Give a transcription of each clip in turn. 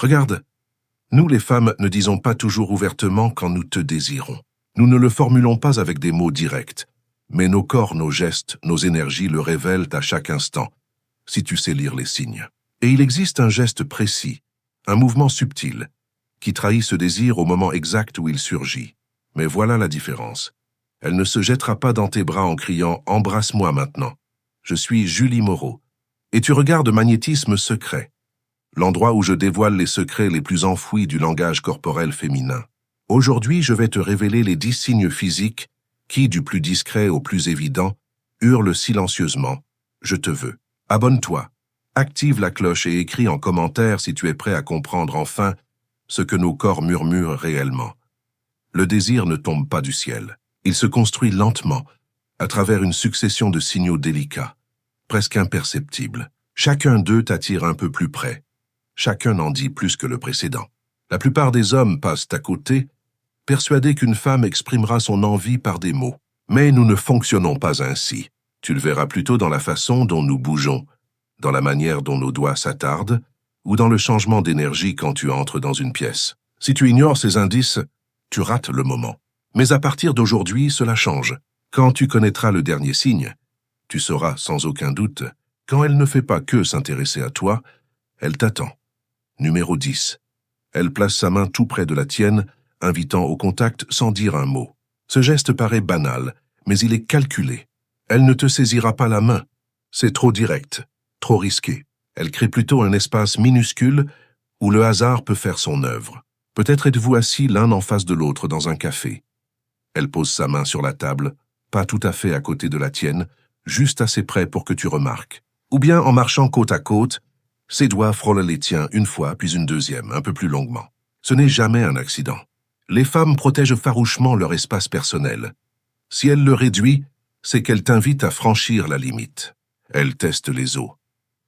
Regarde, nous les femmes ne disons pas toujours ouvertement quand nous te désirons. Nous ne le formulons pas avec des mots directs, mais nos corps, nos gestes, nos énergies le révèlent à chaque instant, si tu sais lire les signes. Et il existe un geste précis, un mouvement subtil, qui trahit ce désir au moment exact où il surgit. Mais voilà la différence. Elle ne se jettera pas dans tes bras en criant « Embrasse-moi maintenant ». Je suis Julie Moreau. Et tu regardes Magnétisme secret, l'endroit où je dévoile les secrets les plus enfouis du langage corporel féminin. Aujourd'hui, je vais te révéler les 10 signes physiques qui, du plus discret au plus évident, hurlent silencieusement « Je te veux ». Abonne-toi, active la cloche et écris en commentaire si tu es prêt à comprendre enfin ce que nos corps murmurent réellement. Le désir ne tombe pas du ciel. Il se construit lentement, à travers une succession de signaux délicats, presque imperceptibles. Chacun d'eux t'attire un peu plus près. Chacun en dit plus que le précédent. La plupart des hommes passent à côté, persuadés qu'une femme exprimera son envie par des mots. Mais nous ne fonctionnons pas ainsi. Tu le verras plutôt dans la façon dont nous bougeons, dans la manière dont nos doigts s'attardent, ou dans le changement d'énergie quand tu entres dans une pièce. Si tu ignores ces indices, tu rates le moment. Mais à partir d'aujourd'hui, cela change. Quand tu connaîtras le dernier signe, tu sauras sans aucun doute, quand elle ne fait pas que s'intéresser à toi, elle t'attend. Numéro 10. Elle place sa main tout près de la tienne, invitant au contact sans dire un mot. Ce geste paraît banal, mais il est calculé. Elle ne te saisira pas la main. C'est trop direct, trop risqué. Elle crée plutôt un espace minuscule où le hasard peut faire son œuvre. Peut-être êtes-vous assis l'un en face de l'autre dans un café. Elle pose sa main sur la table, pas tout à fait à côté de la tienne, juste assez près pour que tu remarques. Ou bien en marchant côte à côte, ses doigts frôlent les tiens une fois, puis une deuxième, un peu plus longuement. Ce n'est jamais un accident. Les femmes protègent farouchement leur espace personnel. Si elle le réduit, c'est qu'elle t'invite à franchir la limite. Elle teste les os.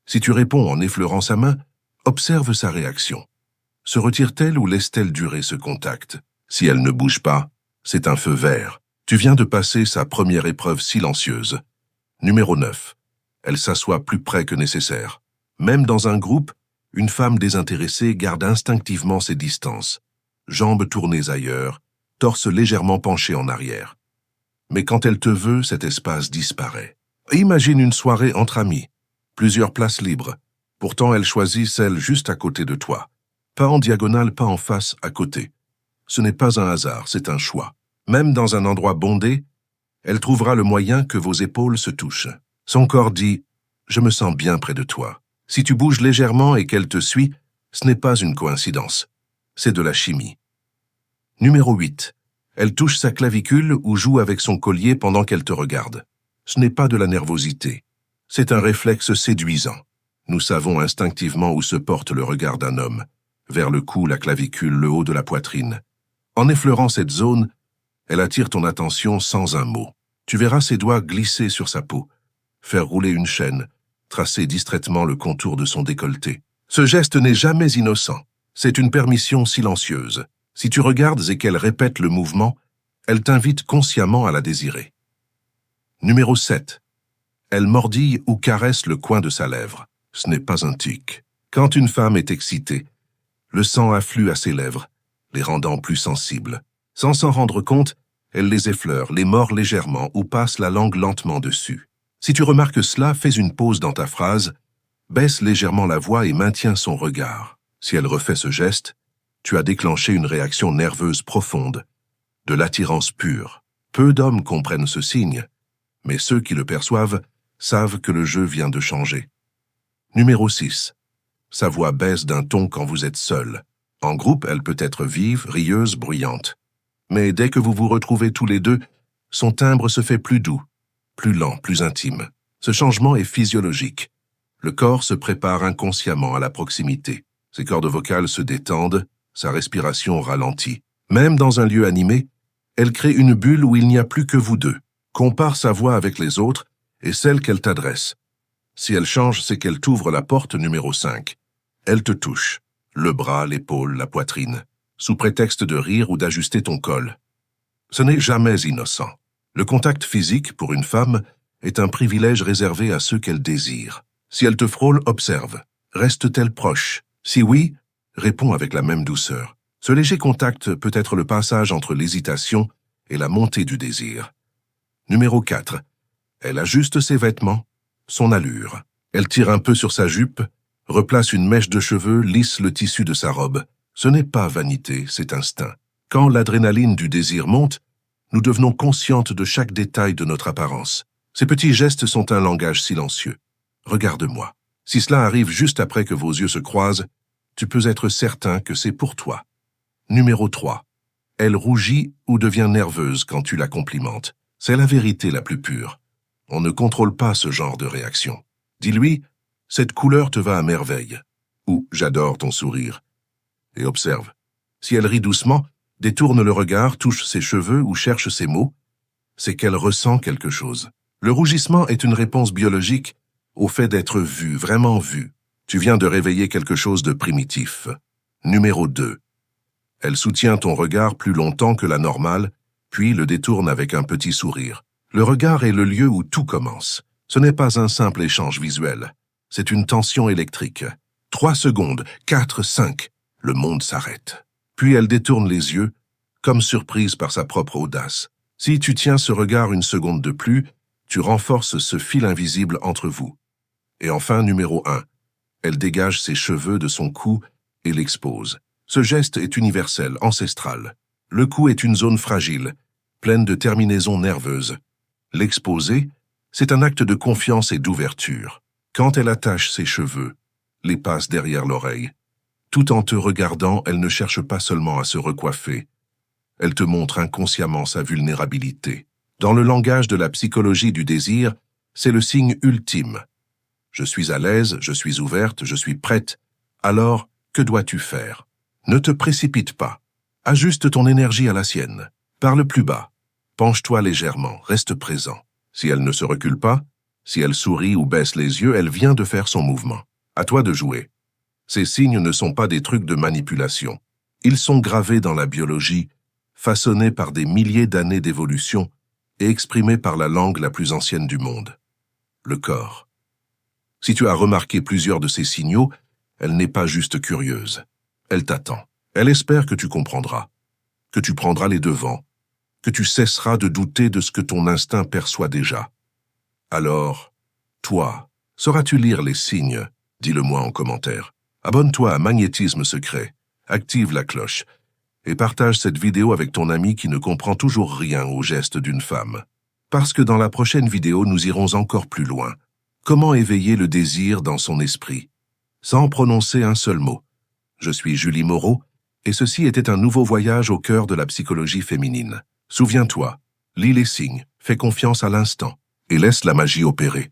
Si tu réponds en effleurant sa main, observe sa réaction. Se retire-t-elle ou laisse-t-elle durer ce contact? Si elle ne bouge pas, c'est un feu vert. Tu viens de passer sa première épreuve silencieuse. Numéro 9. Elle s'assoit plus près que nécessaire. Même dans un groupe, une femme désintéressée garde instinctivement ses distances. Jambes tournées ailleurs, torse légèrement penché en arrière. Mais quand elle te veut, cet espace disparaît. Imagine une soirée entre amis. Plusieurs places libres. Pourtant, elle choisit celle juste à côté de toi. Pas en diagonale, pas en face, à côté. Ce n'est pas un hasard, c'est un choix. Même dans un endroit bondé, elle trouvera le moyen que vos épaules se touchent. Son corps dit « Je me sens bien près de toi ». Si tu bouges légèrement et qu'elle te suit, ce n'est pas une coïncidence. C'est de la chimie. Numéro 8. Elle touche sa clavicule ou joue avec son collier pendant qu'elle te regarde. Ce n'est pas de la nervosité. C'est un réflexe séduisant. Nous savons instinctivement où se porte le regard d'un homme. Vers le cou, la clavicule, le haut de la poitrine. En effleurant cette zone, elle attire ton attention sans un mot. Tu verras ses doigts glisser sur sa peau, faire rouler une chaîne, tracer distraitement le contour de son décolleté. Ce geste n'est jamais innocent. C'est une permission silencieuse. Si tu regardes et qu'elle répète le mouvement, elle t'invite consciemment à la désirer. Numéro 7. Elle mordille ou caresse le coin de sa lèvre. Ce n'est pas un tic. Quand une femme est excitée, le sang afflue à ses lèvres, les rendant plus sensibles. Sans s'en rendre compte, elle les effleure, les mord légèrement ou passe la langue lentement dessus. Si tu remarques cela, fais une pause dans ta phrase, baisse légèrement la voix et maintiens son regard. Si elle refait ce geste, tu as déclenché une réaction nerveuse profonde, de l'attirance pure. Peu d'hommes comprennent ce signe, mais ceux qui le perçoivent savent que le jeu vient de changer. Numéro 6. Sa voix baisse d'un ton quand vous êtes seul. En groupe, elle peut être vive, rieuse, bruyante. Mais dès que vous vous retrouvez tous les deux, son timbre se fait plus doux, plus lent, plus intime. Ce changement est physiologique. Le corps se prépare inconsciemment à la proximité. Ses cordes vocales se détendent, sa respiration ralentit. Même dans un lieu animé, elle crée une bulle où il n'y a plus que vous deux. Compare sa voix avec les autres et celle qu'elle t'adresse. Si elle change, c'est qu'elle t'ouvre la porte numéro 5. Elle te touche, le bras, l'épaule, la poitrine, sous prétexte de rire ou d'ajuster ton col. Ce n'est jamais innocent. Le contact physique, pour une femme, est un privilège réservé à ceux qu'elle désire. Si elle te frôle, observe. Reste-t-elle proche? Si oui, réponds avec la même douceur. Ce léger contact peut être le passage entre l'hésitation et la montée du désir. Numéro 4. Elle ajuste ses vêtements, son allure. Elle tire un peu sur sa jupe, replace une mèche de cheveux, lisse le tissu de sa robe. Ce n'est pas vanité, c'est instinct. Quand l'adrénaline du désir monte, nous devenons conscientes de chaque détail de notre apparence. Ces petits gestes sont un langage silencieux. Regarde-moi. Si cela arrive juste après que vos yeux se croisent, tu peux être certain que c'est pour toi. Numéro 3. Elle rougit ou devient nerveuse quand tu la complimentes. C'est la vérité la plus pure. On ne contrôle pas ce genre de réaction. Dis-lui, cette couleur te va à merveille. Ou j'adore ton sourire. Et observe. Si elle rit doucement, détourne le regard, touche ses cheveux ou cherche ses mots, c'est qu'elle ressent quelque chose. Le rougissement est une réponse biologique au fait d'être vu, vraiment vu. Tu viens de réveiller quelque chose de primitif. Numéro 2. Elle soutient ton regard plus longtemps que la normale, puis le détourne avec un petit sourire. Le regard est le lieu où tout commence. Ce n'est pas un simple échange visuel. C'est une tension électrique. 3 secondes, 4, 5, le monde s'arrête. Puis elle détourne les yeux, comme surprise par sa propre audace. Si tu tiens ce regard une seconde de plus, tu renforces ce fil invisible entre vous. Et enfin, numéro 1. Elle dégage ses cheveux de son cou et l'expose. Ce geste est universel, ancestral. Le cou est une zone fragile, pleine de terminaisons nerveuses. L'exposer, c'est un acte de confiance et d'ouverture. Quand elle attache ses cheveux, les passe derrière l'oreille. Tout en te regardant, elle ne cherche pas seulement à se recoiffer. Elle te montre inconsciemment sa vulnérabilité. Dans le langage de la psychologie du désir, c'est le signe ultime. Je suis à l'aise, je suis ouverte, je suis prête. Alors, que dois-tu faire? Ne te précipite pas. Ajuste ton énergie à la sienne. Parle plus bas. Penche-toi légèrement, reste présent. Si elle ne se recule pas, si elle sourit ou baisse les yeux, elle vient de faire son mouvement. À toi de jouer. Ces signes ne sont pas des trucs de manipulation. Ils sont gravés dans la biologie, façonnés par des milliers d'années d'évolution et exprimés par la langue la plus ancienne du monde, le corps. Si tu as remarqué plusieurs de ces signaux, elle n'est pas juste curieuse. Elle t'attend. Elle espère que tu comprendras, que tu prendras les devants, que tu cesseras de douter de ce que ton instinct perçoit déjà. Alors, toi, sauras-tu lire les signes? Dis-le-moi en commentaire. Abonne-toi à Magnétisme Secret, active la cloche et partage cette vidéo avec ton ami qui ne comprend toujours rien aux gestes d'une femme. Parce que dans la prochaine vidéo, nous irons encore plus loin. Comment éveiller le désir dans son esprit, sans prononcer un seul mot. Je suis Julie Moreau, et ceci était un nouveau voyage au cœur de la psychologie féminine. Souviens-toi, lis les signes, fais confiance à l'instant, et laisse la magie opérer.